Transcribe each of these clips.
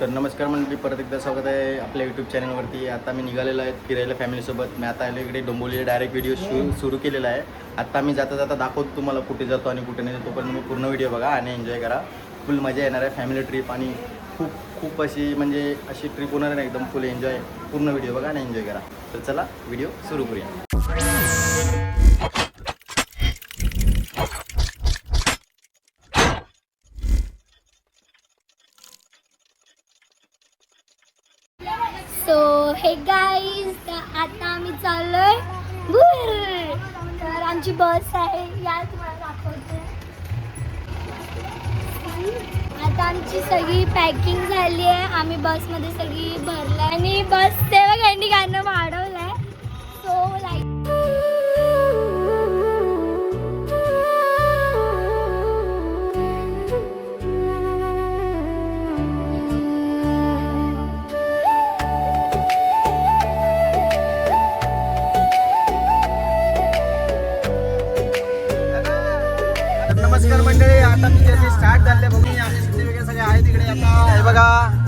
तर नमस्कार मंडळी, परत एकदा स्वागत आहे आपल्या यूट्यूब चॅनलवरती. आता मी निघालेलो आहे फिरायला फॅमिलीसोबत. मी आता आलो इकडे डोंबिवली डायरेक्ट व्हिडिओ सुरू केलेला आहे. आता मी जाता जाता दाखवतो तुम्हाला कुठे जातो आणि कुठे नाही जातो, पण तुम्ही पूर्ण व्हिडिओ बघा आणि एन्जॉय करा. फुल मजा येणार आहे, फॅमिली ट्रिप आणि खूप अशी म्हणजे अशी ट्रिप होणार आहे एकदम फुल एन्जॉय. पूर्ण व्हिडिओ बघा आणि एन्जॉय करा. तर चला व्हिडिओ सुरू करूया. सो हे गाईज, आता आम्ही चाललोय भुर. तर आमची बस आहे, या तुम्हाला दाखवते. आता आमची सगळी पॅकिंग झाली आहे, आम्ही बसमध्ये सगळी भरलं आणि बस तेव्हा यांनी गाणं वाढवलंय. सो लाईक नमस्कार मंडळी, आता मी जे स्टार्ट झाले बघून आमचे सुट्टी वगैरे सगळे आहे तिकडे. आता हे बघा,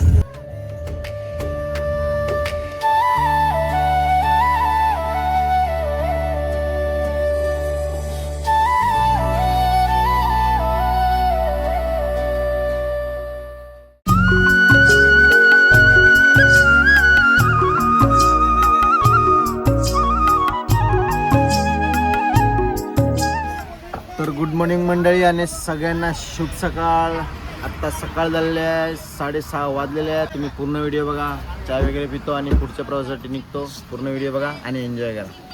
तर गुड मॉर्निंग मंडळी आणि सगळ्यांना शुभ सकाळ. आत्ता सकाळ झालेली आहे, 6:30 वाजलेले आहे. तुम्ही पूर्ण व्हिडिओ बघा, चाय वगैरे पितो आणि पुढच्या प्रवासासाठी निघतो. पूर्ण व्हिडिओ बघा आणि एन्जॉय करा.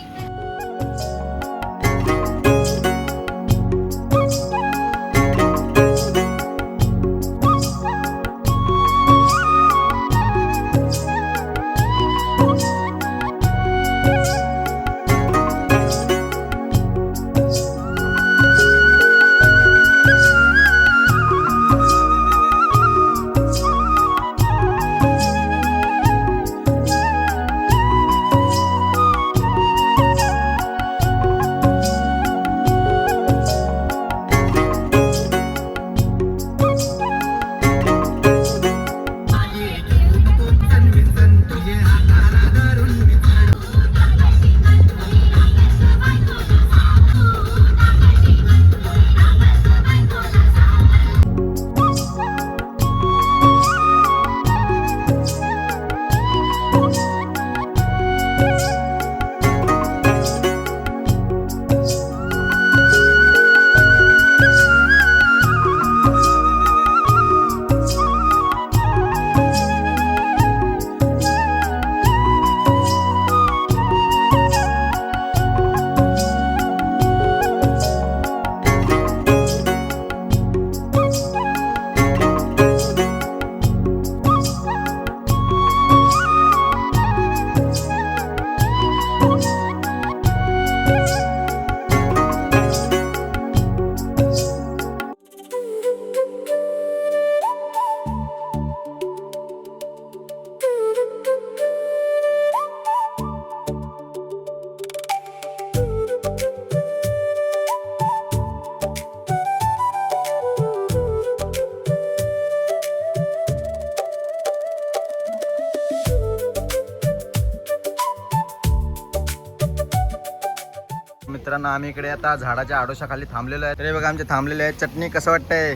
मित्रांनो, आम्ही इकडे आता झाडाच्या आडोशाखाली थांबलेलो आहे. तरी बघा आमचे थांबलेले आहे. चटणी कसं वाटतंय?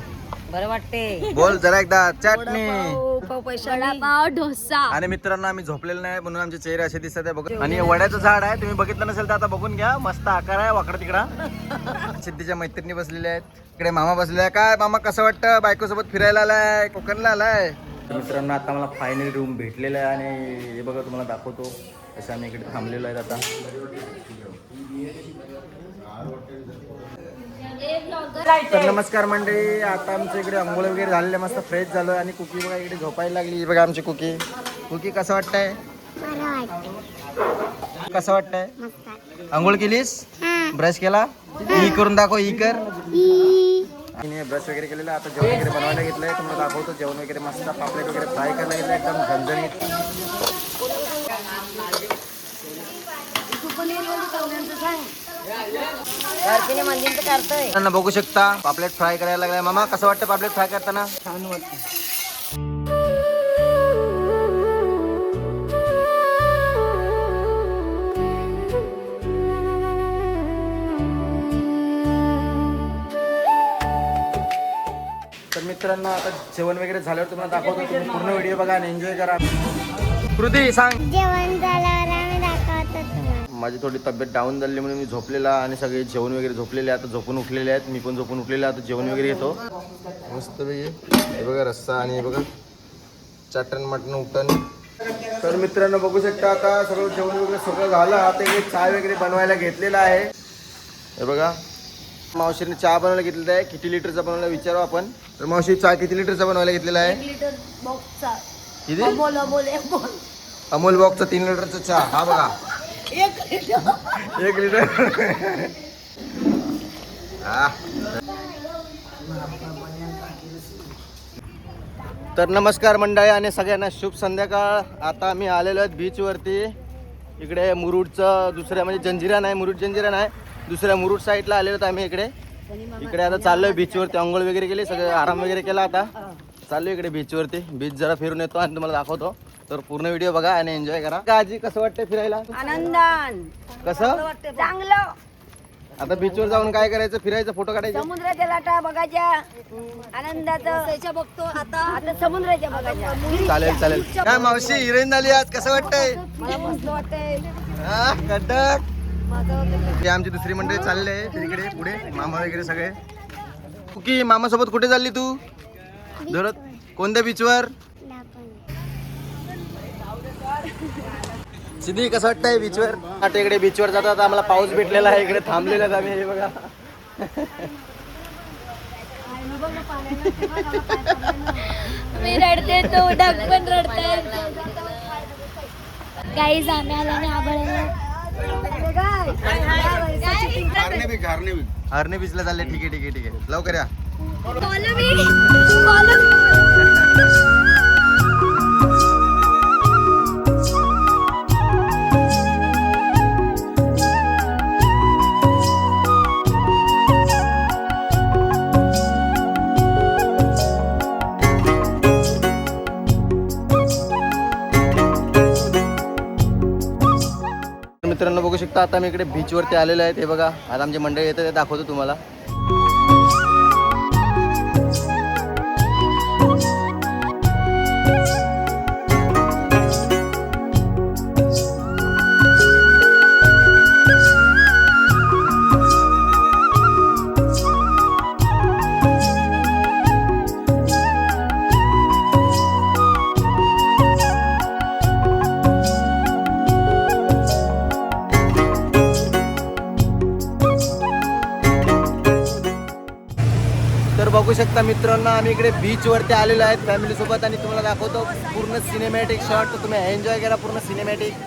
बरं वाटते. बोल जरा एकदा, चटणी. वडापाव, डोसा. आणि मित्रांनो, आम्ही झोपलेलो नाही म्हणून आमचे चेहरे असे दिसत आहे बघा. आणि वड्याचं झाड आहे, तुम्ही बघितलं नसेल तर आता बघून घ्या. मस्त आकार आहे, वाकडा तिकडा. सिद्धीच्या मैत्रिणी बसलेल्या आहेत, इकडे मामा बसलेला आहे. काय मामा, कसं वाटतं? बायको सोबत फिरायला आलाय, कोकणला आलाय. मित्रांनो, आता मला फायनल रूम भेटलेला आहे आणि हे बघा तुम्हाला दाखवतो. असं आम्ही इकडे थांबलेलो आहे आता. तर नमस्कार मंडळी, आता आमच्या इकडे अंघोळ वगैरे झालेले, मस्त फ्रेश झालो आणि कुकी बघा इकडे झोपायला लागली. बघा आमची कुकी. कुकी कसं वाटतंय? कसं वाटतंय? अंघोळ केलीस? ब्रश केला? ई करून दाखव, ई कर. ब्रश वगैरे केलेला. आता जेवण वगैरे बनवायला घेतलंय, तुम्हाला दाखवतो. जेवण वगैरे मस्त पापलेट वगैरे फ्राय करायला घेतलं, एकदम झणझणीत. बघू शकता पापलेट फ्राय करायला लागलाय. मामा कसं वाटतं पापलेट फ्राय करताना? छान वाटतं. मित्रांनो आता जेवण वगैरे झाल्यावर तुम्हाला दाखवतो. तुम्ही पूर्ण व्हिडिओ बघा आणि एन्जॉय करा. कृती सांग. जेवण झाल्यावर आम्ही दाखवतो तुम्हाला. माझी थोडी तब्येत डाऊन झाली म्हणून मी झोपलेला आणि सगळे जेवण वगैरे झोपलेले. आता झोपून उठलेले आहेत. मी पण झोपून उठलेले. आता जेवण वगैरे घेतो मस्त हे बघा रस्सा आणि हे बघा चटण मटण उटण. तर मित्रांनो बघू शकता आता सगळं जेवण वगैरे सगळं झालं. आता एक चहा वगैरे बनवायला घेतलेला आहे. हे बघा मावशीने चहा बनवायला घेतलेला आहे. किती लिटरचा बनवायला विचारू आपण. तर मावशी चहा किती लिटरचा बनवायला घेतलेला आहे? 1 लिटर बॉक्सचा. किती? बोल अमूल बॉक्सचा 3 लिटरचा चहा. हा बघा 1 लिटर. 1 लिटर. हा. तर नमस्कार मंडळी आणि सगळ्यांना शुभ संध्याकाळ. आता आम्ही आलेलो आहेत बीचवरती. इकडे मुरुडचं दुसऱ्या म्हणजे जंजिरा नाही, मुरुड जंजिरा नाही, दुसऱ्या मुरुड साईडला आलेलो आहेत आम्ही इकडे आता चाललोय बीचवरती. अंघोळ वगैरे केली, सगळं आराम वगैरे केला. आता चाललोय इकडे बीचवरती. बीच जरा फिरून येतो आणि तुम्हाला दाखवतो. तर पूर्ण व्हिडिओ बघा आणि एन्जॉय करा. आजी कसं वाटतंय फिरायला? आनंदान. कसं चांगलं. आता बीचवर जाऊन काय करायचं? फिरायचं, फोटो काढायचे. समुद्राच्या लाटा बघायच्या आनंदाचं बघतो. आता समुद्राच्या बघायच्या. चालेल. काय मावशी हिरोईन झाली आज, कसं वाटतंय? मला मस्त वाटतंय. हा कडक. हे आमची दुसरी मंडळी चालले आहे तिकडे पुढे. मामा वगैरे सगळे. कुकी मामा सोबत कुठे चालली तू? धरत कोणत्या बीचवर? सिद्धी कसं वाटतंय बीचवर? आता इकडे बीचवर जातात. आम्हाला पाऊस भेटलेला आहे. इकडे थांबलेला आहे आम्ही. हे बघा मी रडते तो डग पण रडताय. गाईज आम्ही आला नाही आबळाला. हरणे बीचला चालले. ठीक आहे लवकर या. मित्रांनो बघू शकता आता मी इकडे बीचवरती आलेलो आहे. ते बघा आता आमची मंडळी येतं ते दाखवतो तुम्हाला. तर बघू शकता मित्रांनो आम्ही इकडे बीचवरती आलेलो आहेत फॅमिली सोबत आणि तुम्हाला दाखवतो पूर्ण सिनेमॅटिक शॉट. तर तुम्ही एन्जॉय करा पूर्ण सिनेमॅटिक.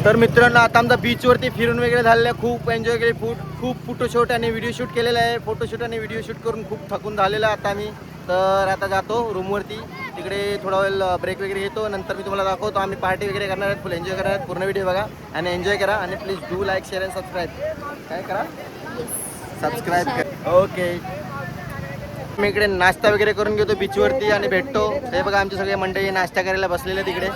तर मित्रांनो आता आमचा बीचवरती फिरून वगैरे झालेलं आहे. खूप एन्जॉय केले. खूप फोटोशूट आणि व्हिडिओ शूट केलेलं आहे. फोटोशूट आणि व्हिडिओ शूट करून खूप थकून झालेलं आहे आता आम्ही. तर आता जातो रूमवरती. तिकडे थोडा वेळ ब्रेक वगैरे घेतो. नंतर मी तुम्हाला दाखवतो. आम्ही पार्टी वगैरे करणार आहेत. फुल एन्जॉय करणार आहेत. पूर्ण व्हिडिओ बघा आणि एन्जॉय करा. आणि please do like share and subscribe. काय करा? सबस्क्राईब करा. ओके. मी इकडे नाश्ता वगैरे करून घेतो बीचवरती आणि भेटतो. हे बघा आमचे सगळे मंडळी नाश्ता करायला बसलेले तिकडे.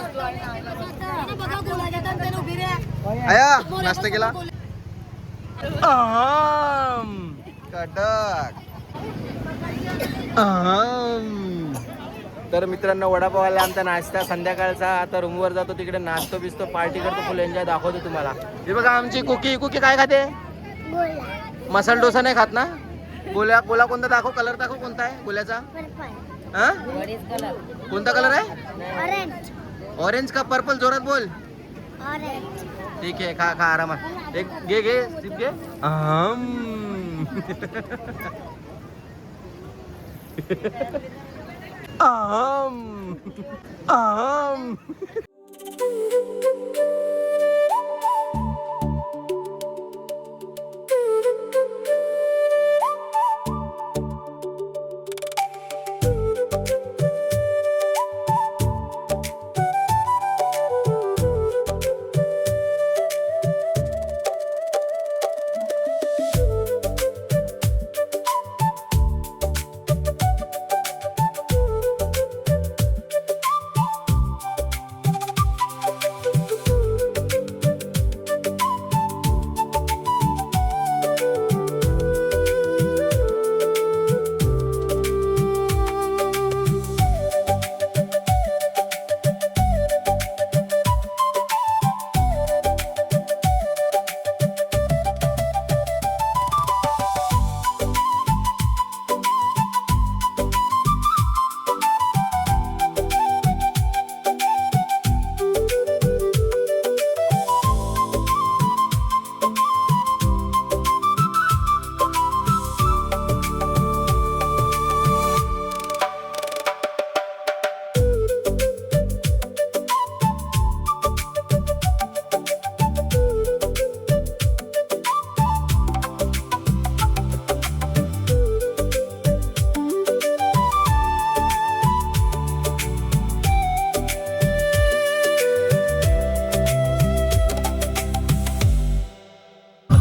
आया नाश्ता केला. कडक. तर मित्रांनो वडापाव आला आमचा नाश्ता संध्याकाळचा. आता रूमवर जातो तिकडे नाश्तो बिस्तो पार्टी करतो. फुल एन्जॉय दाखवतो तुम्हाला. हे बघा आमची कुकी काय खाते? मसाला डोसा नाही खात ना? गोल्या गोला कोणता दाखव, कलर दाखव, कोणता आहे गोल्याचा? हा कोणता कलर आहे? ऑरेंज. ऑरेंज का पर्पल? जोरात बोल. ऑरेंज. ठीक आहे, खा खा आरामात. एक घे घे सिप घे.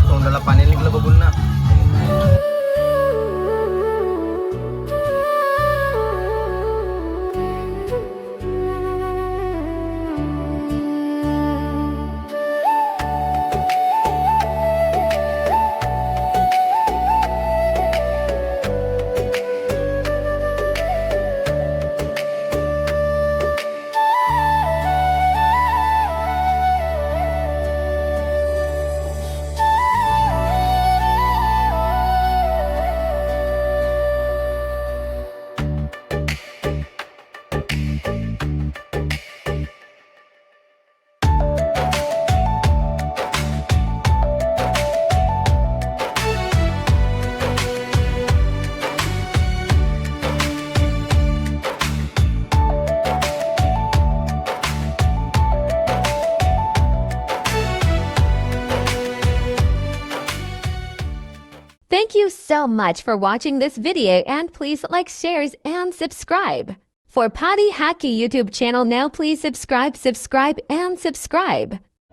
तोंडाला पाणी निघलं बघून ना. Thank you so much for watching this video and please like, shares and subscribe. For Patty Hacky YouTube channel now please subscribe and subscribe.